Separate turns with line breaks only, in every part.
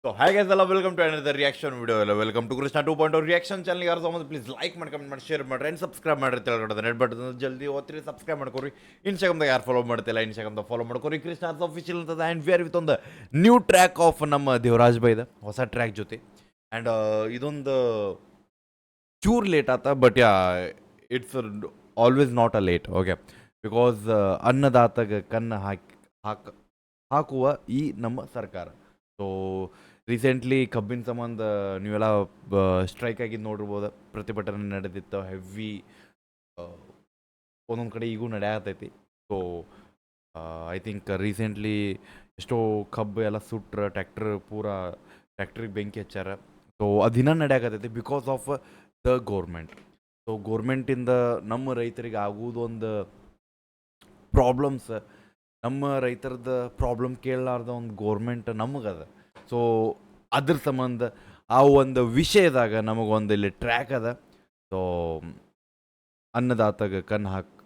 So hi guys, hello, welcome to another reaction video. Hello, welcome to Krishna 2.0 reaction channel. ಯಾರು ಸಮ please like ಮಾಡಿ comment ಮಾಡಿ share ಮಾಡಿರಿ and subscribe ಮಾಡಿರಿ ತಿಳ್ಕೊಡೋದು net button ಜಲ್ದಿ ಓದ್ತಿರಿ subscribe ಮಾಡ್ಕೊರಿ. ಇನ್ಸ್ಟಾಗ್ರಾಮ್ದಾಗ ಯಾರು ಫಾಲೋ ಮಾಡ್ತಿಲ್ಲ ಇನ್ಸ್ಟಾಗ್ರಾಮ್ದಾಗ ಫಾಲೋ ಮಾಡ್ಕೊರಿ. ಕೃಷ್ಣಾಸ್ ಅಫಿಷಿಯಲ್ ಅಂತದ ಆ್ಯಂಡ್ ವಿ ಆರ್ ವಿತ್ ಒಂದು ನ್ಯೂ ಟ್ರ್ಯಾಕ್ ಆಫ್ ನಮ್ಮ ದೇವರಾಜ್ ಬೈದ ಹೊಸ ಟ್ರ್ಯಾಕ್ ಜೊತೆ ಆ್ಯಂಡ್ ಇದೊಂದು ಚೂರ್ ಲೇಟ್ ಆತ but yeah it's always not a late okay because ಅನ್ನದಾತಗೆ ಕಣ್ಣು ಹಾಕುವ ಈ ನಮ್ಮ ಸರ್ಕಾರ. ಸೊ ರೀಸೆಂಟ್ಲಿ ಕಬ್ಬಿನ ಸಂಬಂಧ ನೀವೆಲ್ಲ ಸ್ಟ್ರೈಕ್ ಆಗಿದ್ದು ನೋಡಿರ್ಬೋದು, ಪ್ರತಿಭಟನೆ ನಡೆದಿತ್ತು ಹೆವಿ, ಒಂದೊಂದು ಕಡೆ ಈಗೂ ನಡೆಯತೈತಿ. ಸೊ ಐ ಥಿಂಕ್ ರೀಸೆಂಟ್ಲಿ ಎಷ್ಟೋ ಕಬ್ಬು ಎಲ್ಲ ಸುಟ್ರ ಟ್ಯಾಕ್ಟ್ರಿಗೆ ಬೆಂಕಿ ಹಚ್ಚಾರ. ಸೊ ಅದಿನ ನಡೆಯಕತ್ತೈತಿ because of the government. So ಗೋರ್ಮೆಂಟಿಂದ ನಮ್ಮ ರೈತರಿಗೆ ಆಗುವುದೊಂದು ಪ್ರಾಬ್ಲಮ್ಸ್, ನಮ್ಮ ರೈತರದ ಪ್ರಾಬ್ಲಮ್ ಕೇಳಲಾರ್ದ ಒಂದು ಗೋರ್ಮೆಂಟ್ ನಮಗದ. ಸೊ ಅದ್ರ ಸಂಬಂಧ ಆ ಒಂದು ವಿಷಯದಾಗ ನಮಗೊಂದು ಇಲ್ಲಿ ಟ್ರ್ಯಾಕ್ ಅದ. ಸೊ ಅನ್ನದಾತಗೆ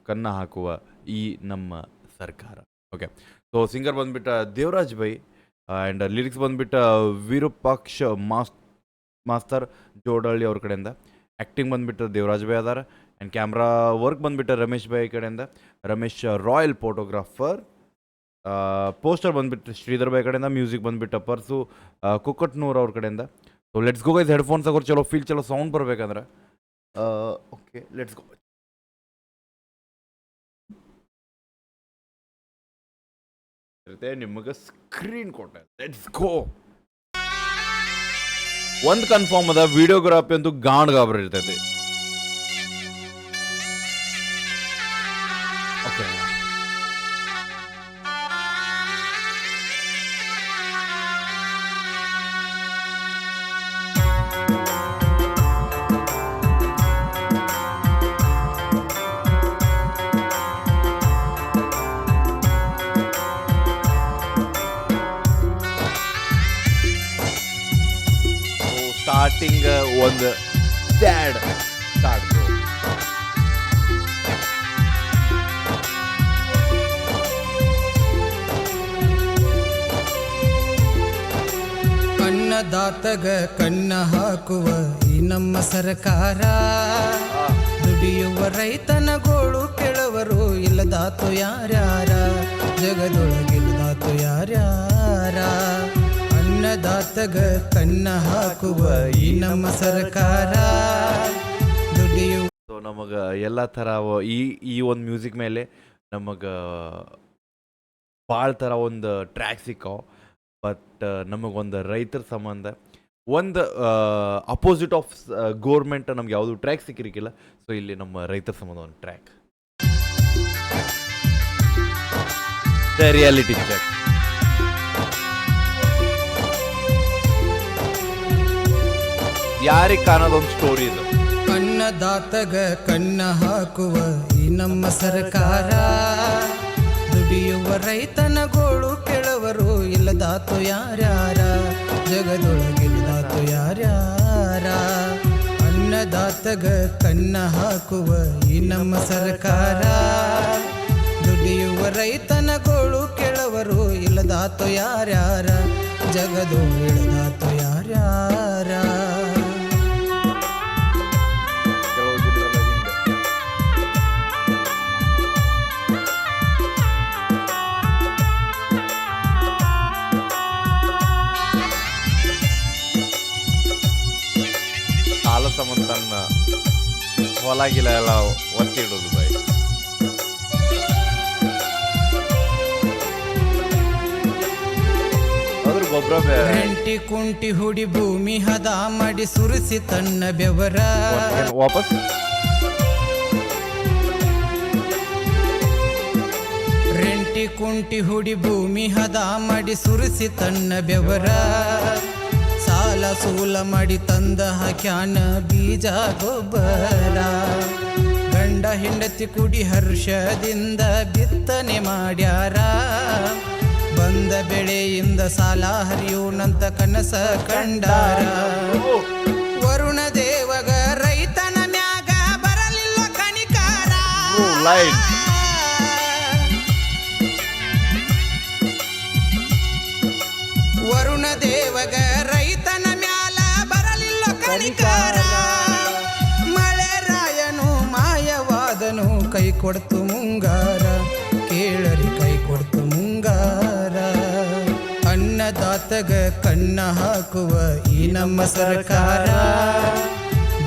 ಕನ್ನ ಹಾಕುವ ಈ ನಮ್ಮ ಸರ್ಕಾರ ಓಕೆ. ಸೊ ಸಿಂಗರ್ ಬಂದ್ಬಿಟ್ಟ ದೇವರಾಜ್ ಬೈ ಆ್ಯಂಡ್ ಲಿರಿಕ್ಸ್ ಬಂದ್ಬಿಟ್ಟ ವಿರೂಪಾಕ್ಷ ಮಾಸ್ತರ್ ಜೋಡಳ್ಳಿ ಅವ್ರ ಕಡೆಯಿಂದ. ಆ್ಯಕ್ಟಿಂಗ್ ಬಂದ್ಬಿಟ್ಟು ದೇವರಾಜ್ ಬೈ ಅದಾರ ಆ್ಯಂಡ್ ಕ್ಯಾಮ್ರಾ ವರ್ಕ್ ಬಂದ್ಬಿಟ್ಟು ರಮೇಶ್ ಬೈ ಕಡೆಯಿಂದ, ರಮೇಶ್ ರಾಯಲ್ ಫೋಟೋಗ್ರಾಫರ್. ಪೋಸ್ಟರ್ ಬಂದ್ಬಿಟ್ಟು ಶ್ರೀಧರ್ ಬೈ ಕಡೆಯಿಂದ, ಮ್ಯೂಸಿಕ್ ಬಂದ್ಬಿಟ್ಟು ಪರ್ಸು ಕುಕ್ಕಟ್ನೂರ್ ಅವ್ರ ಕಡೆಯಿಂದ. So let's go guys, headphones ಆಗೋರು ಚಲೋ ಫೀಲ್ ಚಲೋ ಸೌಂಡ್ ಬರ್ಬೇಕಂದ್ರೆ ಓಕೆ ಲೆಟ್ಸ್ ಗೋ. ಇರುತ್ತೆ ನಿಮಗೆ ಸ್ಕ್ರೀನ್ ಕೊಟ್ಟೆ, ಲೆಟ್ಸ್ ಗೋ. ಒಂದು ಕನ್ಫರ್ಮ್ ಅದ, ವಿಡಿಯೋಗ್ರಾಫಿ ಅಂತೂ ಗಾಬ್ರ ಇರ್ತೈತಿ. ಓಕೆ ಸ್ಟಾರ್ಟಿಂಗ್ ಒಂದು ಸ್ಯಾಡ್ ಸ್ಟಾರ್ಟ್.
ಅನ್ನದಾತಗ ಕಣ್ಣ ಹಾಕುವ ಈ ನಮ್ಮ ಸರ್ಕಾರ, ದುಡಿಯುವ ರೈತನ ಗೋಳು ಕೆಳವರು ಇಲ್ಲದಾತು ಯಾರ್ಯಾರ, ಜಗದೊಳಗಿಲ್ಲದಾತು ಯಾರ್ಯಾರ. ಅನ್ನದಾತಗ ಕಣ್ಣ ಹಾಕುವ ಈ ನಮ್ಮ ಸರ್ಕಾರ, ದುಡಿಯುವ.
ಸೊ ನಮಗೆ ಎಲ್ಲ ಥರ ಈ ಒಂದು ಮ್ಯೂಸಿಕ್ ಮೇಲೆ ನಮಗೆ ಭಾಳ ಥರ ಒಂದು ಟ್ರ್ಯಾಕ್ ಸಿಕ್ಕಾವ. ಬಟ್ ನಮಗೊಂದು ರೈತರ ಸಂಬಂಧ ಒಂದು ಅಪೋಸಿಟ್ ಆಫ್ ಗೋರ್ಮೆಂಟ್ ನಮ್ಗೆ ಯಾವುದು ಟ್ರ್ಯಾಕ್ ಸಿಕ್ಕಿರಕ್ಕಿಲ್ಲ. ಸೊ ಇಲ್ಲಿ ನಮ್ಮ ರೈತರ ಸಂಬಂಧ ಒಂದು ಟ್ರ್ಯಾಕ್, ದ ರಿಯಾಲಿಟಿ ಚೆಕ್. ಯಾರಿಗೆ ಕಾಣೋದೊಂದು ಸ್ಟೋರಿ ಇದು.
ಅನ್ನದಾತಗ ಕಣ್ಣ ಹಾಕುವ ಈ ನಮ್ಮ ಸರ್ಕಾರ, ದುಡಿಯುವ ರೈತನ ಗೋಳು ಕೆಳವರು ಇಲ್ಲದಾತು ಯಾರ್ಯಾರ, ಜಗದೊಳಗಿಲ್ಲದಾತು ಯಾರ್ಯಾರ. ಅನ್ನದಾತಗ ಕಣ್ಣ ಹಾಕುವ ಈ ನಮ್ಮ ಸರ್ಕಾರ, ದುಡಿಯುವ ರೈತನ ಗೋಳು ಕೆಳವರು ಇಲ್ಲದಾತು ಯಾರ್ಯಾರ, ಜಗದೊಳಗಿಲ್ಲದಾತು ಯಾರ್ಯಾರ.
ಸಾಲ ಸಂಬಂಧ ಹೊಲಗಿಲ್ಲ ಎಲ್ಲ ಒತ್ತಿ ಇಡೋದು ಬೈ. ಅದ್ರ ಗೊಬ್ಬರ
ರೆಂಟಿ ಕುಂಟಿ ಹುಡಿ ಭೂಮಿ ಹದ ಮಾಡಿ ಸುರಿಸಿ ತನ್ನ ಬೆವರ,
ವಾಪಸ್
ರೆಂಟಿ ಕುಂಟಿ ಹುಡಿ ಭೂಮಿ ಹದ ಮಾಡಿ ಸುರಿಸಿ ತನ್ನ ಬೆವರ, ಸಾಲ ಸೂಲ ಮಾಡಿ ತಂದ ಹಾಕ್ಯಾನ ಬೀಜ ಗೊಬ್ಬರ. ಗಂಡ ಹೆಂಡತಿ ಕುಡಿ ಹರ್ಷದಿಂದ ಬಿತ್ತನೆ ಮಾಡ್ಯಾರ, ಬಂದ ಬೆಳೆಯಿಂದ ಸಾಲ ಹರಿಯುವಂತ ಕನಸ ಕಂಡಾರ. ವರುಣ ದೇವಗ ರೈತನ ಮ್ಯಾಗ ಬರಲಿಲ್ಲ ಕಣಿಕಾರ, ವರುಣ ದೇವಗ ಕೊಡ್ತು ಮುಂಗಾರ, ಕೇಳರಿ ಕೈ ಕೊಡ್ತು ಮುಂಗಾರ. ಅನ್ನದಾತಗ ಕಣ್ಣ ಹಾಕುವ ಈ ನಮ್ಮ ಸರ್ಕಾರ,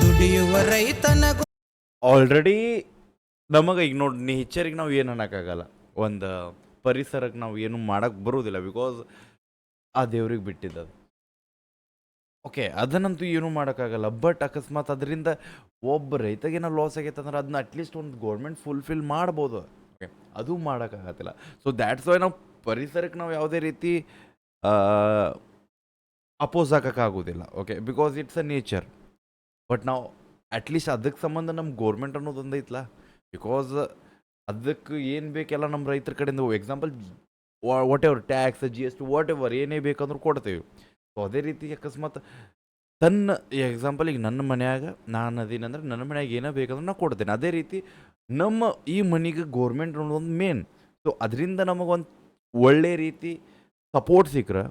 ದುಡಿಯುವ ರೈತನ
ಆಲ್ರೆಡಿ ನಮಗೆ ಈಗ ನೋಡಿ ನೇಚರಿಗೆ ನಾವು ಏನು ಅನ್ನೋಕ್ಕಾಗಲ್ಲ, ಒಂದು ಪರಿಸರಕ್ಕೆ ನಾವು ಏನು ಮಾಡೋಕ್ಕೆ ಬರೋದಿಲ್ಲ, ಬಿಕಾಸ್ ಆ ದೇವ್ರಿಗೆ ಬಿಟ್ಟಿದ್ದದು. ಓಕೆ, ಅದನ್ನಂತೂ ಏನೂ ಮಾಡೋಕ್ಕಾಗಲ್ಲ. ಬಟ್ ಅಕಸ್ಮಾತ್ ಅದರಿಂದ ಒಬ್ಬ ರೈತಗೇನೋ ಲಾಸ್ ಆಗೈತೆ ಅಂದ್ರೆ ಅದನ್ನ ಅಟ್ಲೀಸ್ಟ್ ಒಂದು ಗೌರ್ಮೆಂಟ್ ಫುಲ್ಫಿಲ್ ಮಾಡ್ಬೋದು. ಓಕೆ, ಅದು ಮಾಡೋಕ್ಕಾಗತ್ತಿಲ್ಲ. ಸೊ ದ್ಯಾಟ್ಸ್ ವೈ ನಾವು ಪರಿಸರಕ್ಕೆ ನಾವು ಯಾವುದೇ ರೀತಿ ಅಪೋಸ್ ಹಾಕೋಕ್ಕಾಗೋದಿಲ್ಲ. Okay, because it's a nature. But ನಾವು ಅಟ್ಲೀಸ್ಟ್ ಅದಕ್ಕೆ ಸಂಬಂಧ ನಮ್ಮ ಗೋರ್ಮೆಂಟ್ ಅನ್ನೋದೊಂದು ಐತಲ್ಲ, ಬಿಕಾಸ್ ಅದಕ್ಕೆ ಏನು ಬೇಕೆಲ್ಲ ನಮ್ಮ ರೈತರ ಕಡೆಯಿಂದ example what ever tax, GST, what ever ಏನೇ ಬೇಕಂದ್ರೂ ಕೊಡ್ತೇವೆ. ಸೊ ಅದೇ ರೀತಿ ಅಕಸ್ಮಾತ್ ತನ್ನ ಎಕ್ಸಾಂಪಲ್ ಈಗ ನನ್ನ ಮನ್ಯಾಗ ನಾನು ಅದೇನಂದ್ರೆ ನನ್ನ ಮನ್ಯಾಗ ಏನೋ ಬೇಕಂದ್ರೆ ನಾನು ಕೊಡ್ತೇನೆ. ಅದೇ ರೀತಿ ನಮ್ಮ ಈ ಮನೆಗೆ ಗೋರ್ಮೆಂಟ್ ಅನ್ನೋದೊಂದು ಮೇನ್. ಸೊ ಅದರಿಂದ ನಮಗೊಂದು ಒಳ್ಳೆ ರೀತಿ ಸಪೋರ್ಟ್ ಸಿಕ್ಕರೆ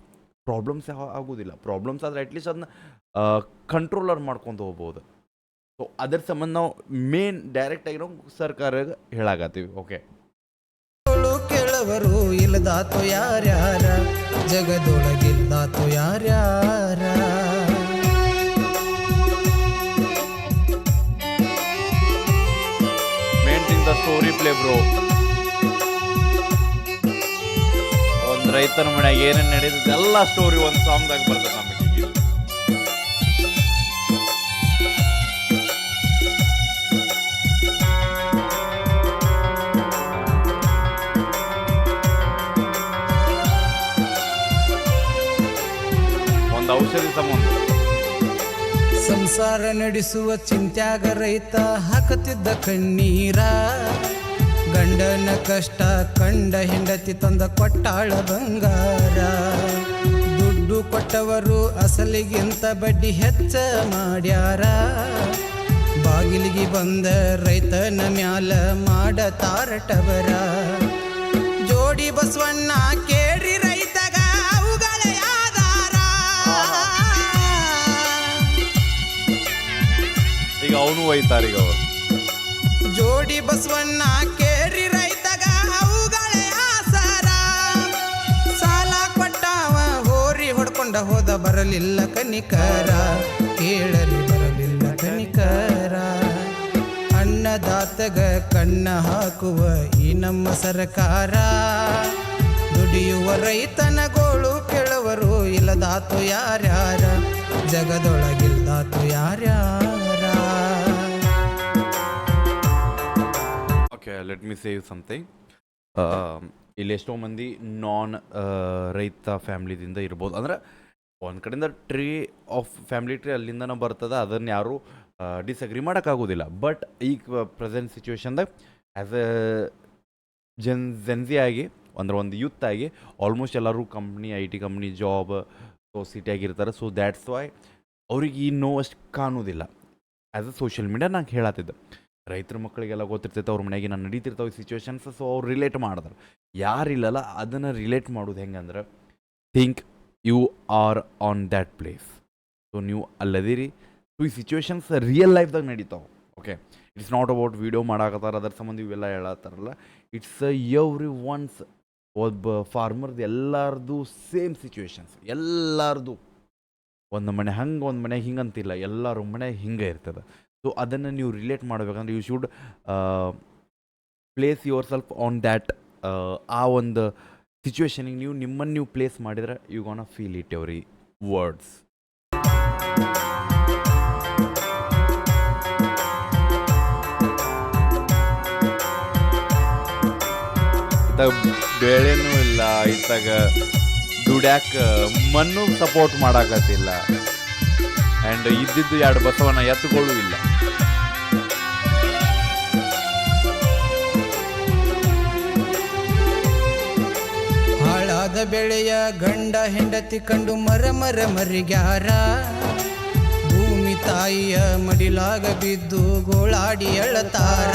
ಪ್ರಾಬ್ಲಮ್ಸ್ ಆಗೋದಿಲ್ಲ. ಪ್ರಾಬ್ಲಮ್ಸ್ ಆದರೆ ಅಟ್ಲೀಸ್ಟ್ ಅದನ್ನ ಕಂಟ್ರೋಲರ್ ಮಾಡ್ಕೊಂಡು ಹೋಗ್ಬೋದು. ಸೊ ಅದ್ರ ಸಂಬಂಧ ನಾವು ಮೇನ್ ಡೈರೆಕ್ಟಾಗಿ ನಾವು ಸರ್ಕಾರಕ್ಕೆ ಹೇಳಾಕತ್ತೀವಿ. ಓಕೆ,
ಕೆಲವರು ಇಲ್ಲದಾತು ಯಾರ್ಯಾರ, ಜಗದೊಳಗಿಲ್ದಾತು ಯಾರ್ಯಾರ.
Maintain the story play bro. ಒಂದು ರೈತನ ಮನೆಯಾಗ ಏನೇನು ನಡೀತದೆ ಎಲ್ಲ ಸ್ಟೋರಿ ಒಂದು ಸಾಂಗ್ದಾಗ ಬರ್ತದೆ ನಮಗೆ. ಔಷಧಿ ಸಂಬಂಧ
ಸಂಸಾರ ನಡೆಸುವ ಚಿಂತ್ಯಾಗ ರೈತ ಹಾಕುತ್ತಿದ್ದ ಕಣ್ಣೀರ, ಗಂಡನ ಕಷ್ಟ ಕಂಡ ಹೆಂಡತಿ ತಂದ ಕೊಟ್ಟಾಳ ಬಂಗಾರ. ದುಡ್ಡು ಕೊಟ್ಟವರು ಅಸಲಿಗಿಂತ ಬಡ್ಡಿ ಹೆಚ್ಚ ಮಾಡ್ಯಾರ, ಬಾಗಿಲಿಗೆ ಬಂದ ರೈತನ ಮ್ಯಾಲ ಮಾಡತಾರಟವರ. ಜೋಡಿ ಬಸವಣ್ಣ ಕೇಳ್ರಿ ರೈತಗ ಅವುಗಳ ಆಧಾರ.
ಈಗ ಅವನು ಒಯ್ತಾರೆ. ಈಗ ಅವರು
ಜೋಡಿ ಬಸವಣ್ಣ ಕೇರಿ ರೈತಗ ಅವುಗಳೇ ಆಸಾರ. ಸಾಲ ಕೊಟ್ಟಾವ ಹೋರಿ ಹೊಡ್ಕೊಂಡ ಹೋದ ಬರಲಿಲ್ಲ ಕನಿಕರ, ಕೇಳಲಿ ಬರಲಿಲ್ಲ ಕನಿಕರ. ಅನ್ನದಾತಗ ಕಣ್ಣ ಹಾಕುವ ಈ ನಮ್ಮ ಸರ್ಕಾರ, ದುಡಿಯುವ ರೈತನ ಗೋಳು ಕೇಳುವರು ಇಲ್ಲದಾತು ಯಾರ್ಯಾರ, ಜಗದೊಳಗಿಲ್ದಾತು ಯಾರ್ಯಾರ.
Okay, let me save something. ಇಲ್ಲಿ ಎಷ್ಟೋ ಮಂದಿ ನಾನ್ ರೈತ ಫ್ಯಾಮ್ಲಿದಿಂದ ಇರ್ಬೋದು. ಅಂದ್ರೆ ಒಂದು ಕಡೆಯಿಂದ ಟ್ರೀ ಆಫ್ ಫ್ಯಾಮ್ಲಿ ಟ್ರೀ ಅಲ್ಲಿಂದನೇ ಬರ್ತದೆ, ಅದನ್ನು ಯಾರೂ ಡಿಸ್ಅಗ್ರಿ ಮಾಡೋಕ್ಕಾಗೋದಿಲ್ಲ. ಬಟ್ ಈಗ ಪ್ರೆಸೆಂಟ್ ಸಿಚುವೇಶನ್ದಾಗ ಆ್ಯಸ್ ಎ ಜೆನ್ಸಿ ಆಗಿ ಅಂದ್ರೆ ಒಂದು ಯೂತ್ ಆಗಿ ಆಲ್ಮೋಸ್ಟ್ ಎಲ್ಲರೂ company, IT company, job, so ಸಿಟಿಯಾಗಿರ್ತಾರೆ. ಸೊ ದ್ಯಾಟ್ಸ್ ವೈ ಅವ್ರಿಗೆ ಈ ನೋವು ಅಷ್ಟು ಕಾಣೋದಿಲ್ಲ. ಆ್ಯಸ್ ಎ ಸೋಷಿಯಲ್ ಮೀಡಿಯಾ ನಾನು ಹೇಳತ್ತಿದ್ದೆ, ರೈತರ ಮಕ್ಕಳಿಗೆಲ್ಲ ಗೊತ್ತಿರ್ತೈತೆ ಅವ್ರ ಮನೆಗೆ ನಾನು ನಡೀತಿರ್ತಾವೆ ಸಿಚುವೇಶನ್ಸ್. ಸೊ ಅವ್ರು ರಿಲೇಟ್ ಮಾಡಿದ್ರು. ಯಾರಿಲ್ಲಲ್ಲ ಅದನ್ನು ರಿಲೇಟ್ ಮಾಡೋದು ಹೆಂಗಂದ್ರೆ, think you are on that place. So ನೀವು ಅಲ್ಲದಿರಿ. ಸೊ ಈ ಸಿಚುವೇಶನ್ಸ್ ರಿಯಲ್ ಲೈಫ್ದಾಗ ನಡೀತಾವೆ. Okay, it's not about video ಮಾಡಾಕತ್ತಾರ ಅದರ ಸಂಬಂಧ ಇವೆಲ್ಲ ಹೇಳತ್ತಾರಲ್ಲ. It's every once. ಒಬ್ಬ ಫಾರ್ಮರ್ದು ಎಲ್ಲರದು ಸೇಮ್ ಸಿಚುವೇಶನ್ಸ್, ಎಲ್ಲರದು ಒಂದು ಮನೆ ಹಂಗೆ ಒಂದು ಮನೆ ಹಿಂಗಂತಿಲ್ಲ, ಎಲ್ಲರ ಮನೆ ಹಿಂಗೆ ಇರ್ತದೆ. ಸೊ ಅದನ್ನು ನೀವು ರಿಲೇಟ್ ಮಾಡಬೇಕಂದ್ರೆ you should place yourself on that. ಆ ಒಂದು ಸಿಚುವೇಶನಿಗೆ ನೀವು ನಿಮ್ಮನ್ನು ನೀವು ಪ್ಲೇಸ್ ಮಾಡಿದರೆ you gonna feel it every words. ಇತ್ತಾಗ ಬೆಳೆನೂ ಇಲ್ಲ, ಇತ್ತಾಗ ದುಡ್ಯಾಕ ಮಣ್ಣು ಸಪೋರ್ಟ್ ಮಾಡಾಕತ್ತಿಲ್ಲ, ಆ್ಯಂಡ್ ಇದ್ದಿದ್ದು 2 ಬಸವನ ಎತ್ತುಗಳು ಇಲ್ಲ.
ಹಾಳಾದ ಬೆಳೆಯ ಗಂಡ ಹೆಂಡತಿ ಕಂಡು ಮರಿಗ್ಯಾರ, ಭೂಮಿ ತಾಯಿಯ ಮಡಿಲಾಗ ಬಿದ್ದು ಗೋಳಾಡಿ ಅಳತಾರ.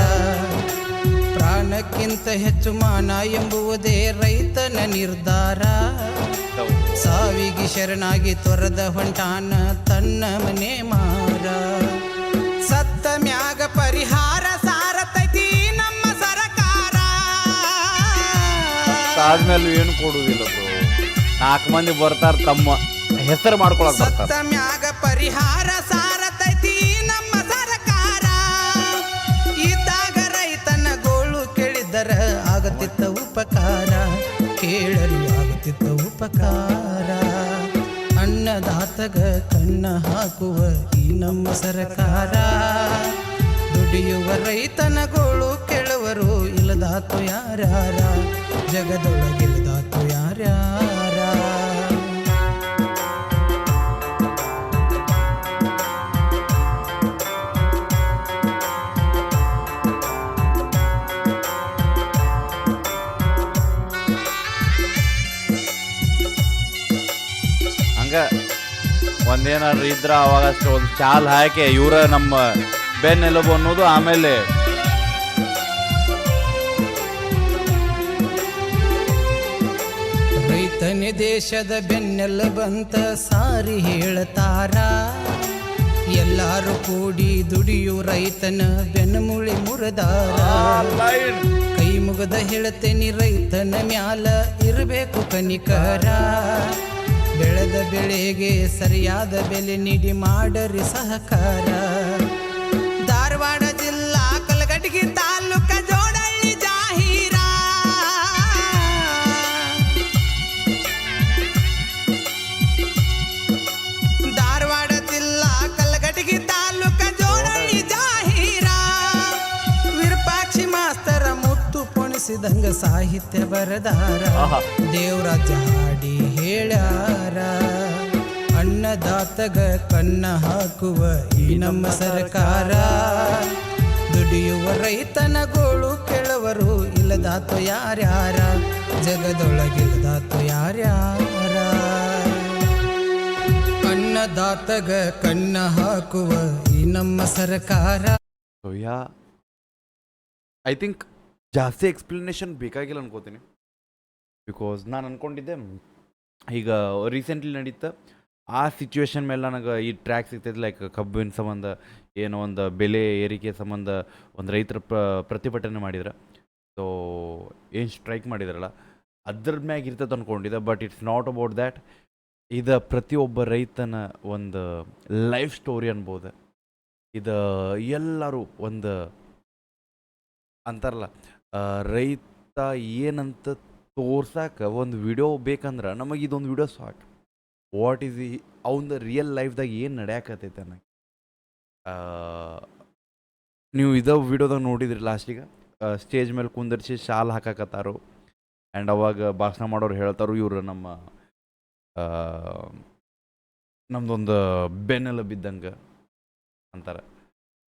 ಪ್ರಾಣಕ್ಕಿಂತ ಹೆಚ್ಚು ಮಾನ ಎಂಬುವುದೇ ರೈತನ ನಿರ್ಧಾರ. ಸಾವಿಗೆ ಶರಣಾಗಿ ತೊರೆದ ಹೊಂಟಾನ ತನ್ನ ಮನೆ ಮಾರ. ಸತ್ತ ಮ್ಯಾಗ ಪರಿಹಾರ ಸಾರತೈತಿ ನಮ್ಮ ಸರ
ಆದ್ಮೇಲೆ ಏನು ಕೊಡುವುದಿಲ್ಲ ಬ್ರೋ. 4 ಮಂದಿ ಬರ್ತಾರ, ತಮ್ಮ ಹೆಸರು ಮಾಡ್ಕೊಳಕ್ ಬರ್ತಾರ.
ಸತ್ತ ಮ್ಯಾಗ ಪರಿಹಾರ ಸಾರತೈತಿ ನಮ್ಮ ಸರ್ಕಾರ. ಇದ್ದಾಗ ರೈತನ ಗೋಳು ಕೇಳಿದರ ಆಗತಿತ್ತ ಉಪಕಾರ, ಕೇಳರಿ ಆಗತಿತ್ತ ಉಪಕಾರ. ಅನ್ನದಾತಗ ಕಣ್ಣ ಹಾಕುವ ಈ ನಮ್ಮ ಸರ್ಕಾರ. ದುಡಿಯುವ ರೈತನ ಗೋಳು ಕೇಳುವರು ಇಲ್ಲದಾತು ಯಾರ್ಯಾರ, ಜಗದೊಳಗಿಲ್ಲದಾತು ಯಾರ್ಯಾರ.
ಹಂಗ ಒಂದೇನಾದ್ರು ಇದ್ರ ಅವಾಗ ಅಷ್ಟೇ ಒಂದು ಚಾಲ್ ಹಾಕಿ ಇವರ ನಮ್ಮ ಬೆನ್ನೆಲುಬು ಅನ್ನೋದು. ಆಮೇಲೆ
ರೈತನೇ ದೇಶದ ಬೆನ್ನೆಲುಬಂತ ಸಾರಿ ಹೇಳ್ತಾರ. ಎಲ್ಲಾರು ಕೂಡಿ ದುಡಿಯು ರೈತನ ಬೆನ್ನುಮುಳಿ ಮುರಿದಾರ. ಕೈ ಮುಗದ ಹೇಳ್ತೇನಿ ರೈತನ ಮ್ಯಾಲ ಇರಬೇಕು ಕನಿಕರ. ಬೆಳೆದ ಬೆಳೆಗೆ ಸರಿಯಾದ ಬೆಲೆ ನೀಡಿ ಮಾಡರಿ ಸಹಕಾರ. ಧಾರವಾಡ ಜಿಲ್ಲಾ ಕಲಘಟಗಿ ತಾಲೂಕ ಜೋಡಳ್ಳಿ ಜಾಹೀರ. ಧಾರವಾಡ ಜಿಲ್ಲಾ ಕಲಘಟಗಿ ತಾಲೂಕ ಜೋಡಳ್ಳಿ ಜಾಹೀರ. ವಿರೂಪಾಕ್ಷಿ ಮಾಸ್ತರ ಮುತ್ತು ಪೊಣಿಸಿದಂಗ ಸಾಹಿತ್ಯ ಬರದಾರ. ದೇವರಾಜ ಹಾಡಿ ಹೇಳ್ಯಾರ. ಅನ್ನದಾತಗ ಕಣ್ಣ ಹಾಕುವ ಈ ನಮ್ಮ ಸರ್ಕಾರ. ದುಡಿಯುವ ರೈತನ ಗೋಳು ಕೇಳುವರು ಇಲ್ಲದಾತು ಯಾರ್ಯಾರ, ಜಗದೊಳಗಿಲ್ಲದಾತು ಯಾರ್ಯಾರ. ಅನ್ನದಾತಗ ಕಣ್ಣ ಹಾಕುವ ಈ ನಮ್ಮ ಸರ್ಕಾರ.
ಯಾ ಐ ಥಿಂಕ್ ಜಾಸ್ತಿ ಎಕ್ಸ್ಪ್ಲನೇಷನ್ ಬೇಕಾಗಿಲ್ಲ ಅನ್ಕೋತೀನಿ. ಬಿಕಾಸ್ ನಾನು ಅಂದ್ಕೊಂಡಿದ್ದೆ ಈಗ ರೀಸೆಂಟ್ಲಿ ನಡೀತಾ ಆ ಸಿಚುವೇಶನ್ ಮೇಲೆ ನನಗೆ ಈ ಟ್ರ್ಯಾಕ್ ಸಿಗ್ತೈತೆ. ಲೈಕ್ ಕಬ್ಬಿನ ಸಂಬಂಧ ಏನೋ ಒಂದು ಬೆಲೆ ಏರಿಕೆ ಸಂಬಂಧ ಒಂದು ರೈತರ ಪ್ರತಿಭಟನೆ ಮಾಡಿದ್ರೆ, ಸೊ ಏನು ಸ್ಟ್ರೈಕ್ ಮಾಡಿದ್ರಲ್ಲ ಅದ್ರ ಮ್ಯಾಗ ಇರ್ತೈತೆ ಅಂದ್ಕೊಂಡಿದ್ದೆ. But it's not about that. ಇದು ಪ್ರತಿಯೊಬ್ಬ ರೈತನ ಒಂದು ಲೈಫ್ ಸ್ಟೋರಿ ಅನ್ಬೋದು. ಇದು ಎಲ್ಲರೂ ಒಂದು ಅಂತಾರಲ್ಲ, ರೈತ ಏನಂತ ತೋರ್ಸಕ್ಕೆ ಒಂದು ವಿಡಿಯೋ ಬೇಕಂದ್ರೆ ನಮಗೆ ಇದೊಂದು ವಿಡಿಯೋ ಸಾಕು. ವಾಟ್ ಈಸ್ ಅವನ ರಿಯಲ್ ಲೈಫ್ದಾಗ ಏನು ನಡೆಯಕತ್ತೈತೆ ಅನ್ನೋಕ್ಕೆ. ನೀವು ಇದೇ ವಿಡಿಯೋದಾಗ ನೋಡಿದ್ರಿ ಲಾಸ್ಟಿಗೆ ಸ್ಟೇಜ್ ಮೇಲೆ ಕುಂದರ್ಸಿ ಶಾಲ್ ಹಾಕಕತ್ತಾರು. ಆ್ಯಂಡ್ ಅವಾಗ ಭಾಷಣ ಮಾಡೋರು ಹೇಳ್ತಾರು ಇವರು ನಮ್ಮದೊಂದು ಬೆನ್ನೆಲುಬು ಇದ್ದಂಗೆ ಅಂತಾರೆ.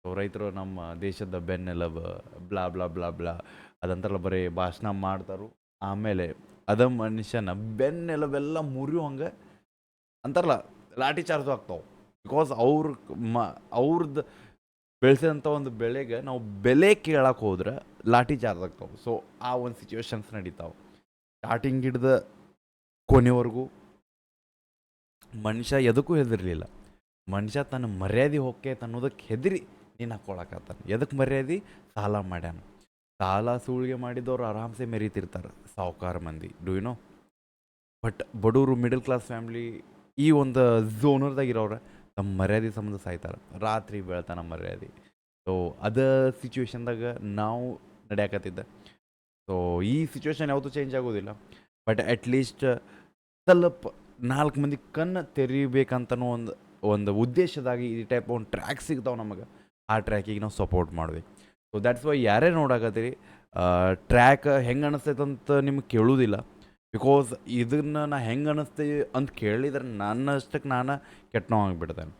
ಸೊ ರೈತರು ನಮ್ಮ ದೇಶದ ಬೆನ್ನೆಲುಬು ಬ್ಲಾ ಬ್ಲಾ ಬ್ಲಾ ಬ್ಲಾ ಅದಂತಾರಲ್ಲ, ಬರೀ ಭಾಷಣ ಮಾಡ್ತಾರು. ಆಮೇಲೆ ಅದ ಮನುಷ್ಯನ ಬೆನ್ನೆಲುಬೆಲ್ಲ ಮುರಿಯುವಂಗೆ ಅಂತಾರಲ್ಲ, ಲಾಠಿ ಚಾರ್ಜು ಆಗ್ತಾವೆ. ಬಿಕಾಸ್ ಅವ್ರದ್ದು ಬೆಳೆಸಿದಂಥ ಒಂದು ಬೆಳೆಗೆ ನಾವು ಬೆಲೆ ಕೇಳಕ್ಕೆ ಹೋದ್ರೆ ಲಾಠಿ ಚಾರ್ಜ್ ಆಗ್ತಾವೆ. ಸೊ ಆ ಒಂದು ಸಿಚುವೇಶನ್ಸ್ ನಡೀತಾವೆ. ಸ್ಟಾರ್ಟಿಂಗ್ ಹಿಡ್ದ ಕೊನೆವರೆಗೂ ಮನುಷ್ಯ ಎದಕ್ಕೂ ಹೆದರ್ಲಿಲ್ಲ. ಮನುಷ್ಯ ತನ್ನ ಮರ್ಯಾದೆ ಹೋಗ್ತೈತೆ ಅನ್ನೋದಕ್ಕೆ ಹೆದರಿ ನೀನು ಹಾಕ್ಕೊಳಕತ್ತಾನೆ. ಎದಕ್ಕೆ ಮರ್ಯಾದೆ? ಸಾಲ ಮಾಡ್ಯಾನ. ಸಾಲ ಸುಳ್ಗೆ ಮಾಡಿದವ್ರು ಆರಾಮ್ಸೆ ಮೆರೀತಿರ್ತಾರೆ, ಸಾವುಕಾರ ಮಂದಿ. Do you know? ಬಟ್ ಬಡವರು ಮಿಡಲ್ ಕ್ಲಾಸ್ ಫ್ಯಾಮ್ಲಿ ಈ ಒಂದು ಝೋನರ್ದಾಗ ಇರೋರು ನಮ್ಮ ಮರ್ಯಾದೆ ಸಂಬಂಧ ಸಾಯ್ತಾರೆ. ರಾತ್ರಿ ಬೆಳ್ತಾನ ಮರ್ಯಾದೆ. ಸೊ ಅದ ಸಿಚುವೇಶನ್ದಾಗ ನಾವು ನಡೆಯಕತ್ತಿದ್ದೆ. ಸೊ ಈ ಸಿಚುವೇಶನ್ ಯಾವತ್ತೂ ಚೇಂಜ್ ಆಗೋದಿಲ್ಲ. ಬಟ್ ಅಟ್ಲೀಸ್ಟ್ ಸ್ವಲ್ಪ 4 ಮಂದಿ ಕಣ್ಣು ತೆರಿಬೇಕಂತನೋ ಒಂದು ಉದ್ದೇಶದಾಗಿ ಈ ಟೈಪ್ ಒಂದು ಟ್ರ್ಯಾಕ್ ಸಿಗ್ತಾವೆ ನಮಗೆ. ಆ ಟ್ರ್ಯಾಕಿಗೆ ನಾವು ಸಪೋರ್ಟ್ ಮಾಡ್ಬೇಕು. ಸೊ ದ್ಯಾಟ್ಸ್ ವೈ ಯಾರೇ ನೋಡಾಕತ್ತೀರಿ ಟ್ರ್ಯಾಕ್ ಹೆಂಗೆ ಅನಿಸ್ತೈತೆ ಅಂತ ನಿಮ್ಗೆ ಕೇಳೋದಿಲ್ಲ. ಬಿಕಾಸ್ ಇದನ್ನು ನಾ ಹೆಂಗೆ ಅನ್ನಿಸ್ತೀವಿ ಅಂತ ಕೇಳಿದ್ರೆ ನನ್ನಷ್ಟಕ್ಕೆ ನಾನು ಕೆಟ್ಟನೋವಾಗಿಬಿಡ್ತೇನೆ.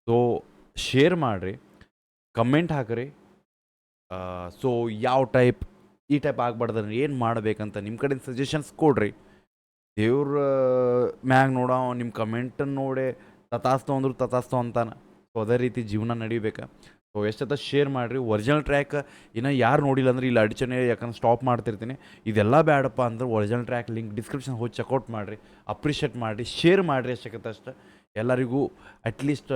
ಸೊ ಶೇರ್ ಮಾಡಿರಿ, ಕಮೆಂಟ್ ಹಾಕಿರಿ. ಸೊ ಯಾವ ಟೈಪ್ ಈ ಟೈಪ್ ಆಗ್ಬಾರ್ದ್ರೆ ಏನು ಮಾಡಬೇಕಂತ ನಿಮ್ಮ ಕಡೆಯಿಂದ ಸಜೆಷನ್ಸ್ ಕೊಡ್ರಿ. ದೇವ್ರ ಮ್ಯಾಗ ನೋಡೋ ನಿಮ್ಮ ಕಮೆಂಟನ್ನು ನೋಡಿ ತತಾಸ್ತೋ ಅಂದ್ರು ತತಾಸ್ತೋ ಅಂತಾನೆ. ಸೊ ಅದೇ ರೀತಿ ಜೀವನ ನಡಿಬೇಕು. ಸೊ ಎಷ್ಟೊತ್ತ ಶೇರ್ ಮಾಡಿರಿ. ಒರಿಜಿನಲ್ ಟ್ರ್ಯಾಕ್ ಇನ್ನೂ ಯಾರು ನೋಡಿಲ್ಲ ಅಂದರೆ ಇಲ್ಲಿ ಅಡಿಚನೆ ಯಾಕಂದ್ರೆ ಸ್ಟಾಪ್ ಮಾಡ್ತಿರ್ತೀನಿ. ಇದೆಲ್ಲ ಬೇಡಪ್ಪ ಅಂದ್ರೆ ಒರಿಜಿನಲ್ ಟ್ರ್ಯಾಕ್ ಲಿಂಕ್ ಡಿಸ್ಕ್ರಿಪ್ಷನ್ ಹೋಗಿ ಚೆಕ್ಔಟ್ ಮಾಡಿರಿ, ಅಪ್ರಿಷಿಯೇಟ್ ಮಾಡಿರಿ, ಶೇರ್ ಮಾಡಿರಿ. ಅಷ್ಟಕ್ಕಷ್ಟೇ ಎಲ್ಲರಿಗೂ ಅಟ್ಲೀಸ್ಟ್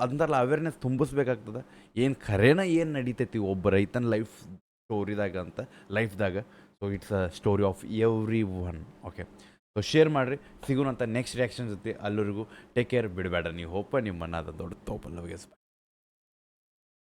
ಅಂತಾರಲ್ಲ ಅವೇರ್ನೆಸ್ ತುಂಬಿಸ್ಬೇಕಾಗ್ತದೆ. ಏನು ಖರೇನ ಏನು ನಡೀತೈತಿ ಒಬ್ಬ ರೈತನ ಲೈಫ್ ಸ್ಟೋರಿದಾಗ ಅಂತ ಲೈಫ್ದಾಗ. So it's a story of every one. Okay, so share ಮಾಡಿರಿ. ಸಿಗೋಣಂತ ನೆಕ್ಸ್ಟ್ ರಿಯಾಕ್ಷನ್ ಜೊತೆ. ಅಲ್ಲರಿಗೂ ಟೇಕ್ ಕೇರ್. ಬಿಡಬೇಡ ನೀವು ಹೋಪ. ನಿಮ್ಮನ್ನ ಅದು ದೊಡ್ಡ ತೋಪಲ್ಲವಿಗೆ